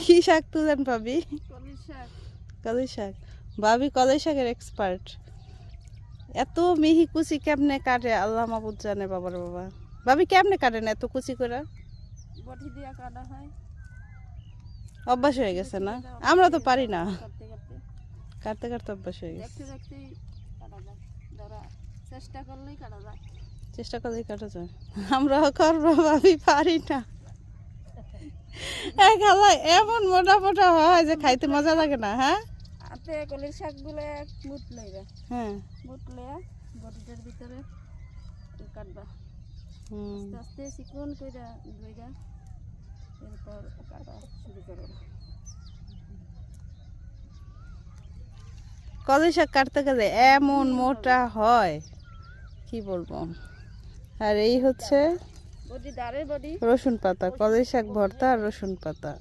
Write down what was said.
কি শাক তুলেন ভাবি? কলই শাক। ভাবি কলই শাকের এক্সপার্ট। এত মিহি কুচি কেমনে কাটে আল্লাহ মাবুদ জানে। বাবার বাবা, ভাবি কেমনে কাটেন এত কুচি করে? বটি দিয়া কাটা হয়, অভ্যাস হয়ে গেছে না? আমরা তো পারি না, কাটতে কাটতে অভ্যাস হয়ে গেছে। দেখতে দেখতেই কাটা যায়, ধরা চেষ্টা করলেই কাটা যায়। চেষ্টা করলেই কাটা যায়, আমরাও করবো ভাবি, পারি না। এমন মোটা মোটা হয় যে খাইতে মজা লাগে না। হ্যাঁ, হাতে কলির শাকগুলো মুঠ লইবা, হ্যাঁ, মুঠ লইয়া বটিটার ভিতরে কাটবা, হুম। আস্তে আস্তে চিকন কইরা ধইরা এরপর কাটা শুরু করবা। কলই শাক কাটতে গেলে এমন মোটা হয় কি বলবো। আর এই হচ্ছে বডি দাঁড়ের বডি রসুন পাতা, কলই শাক ভর্তা আর রসুন পাতা।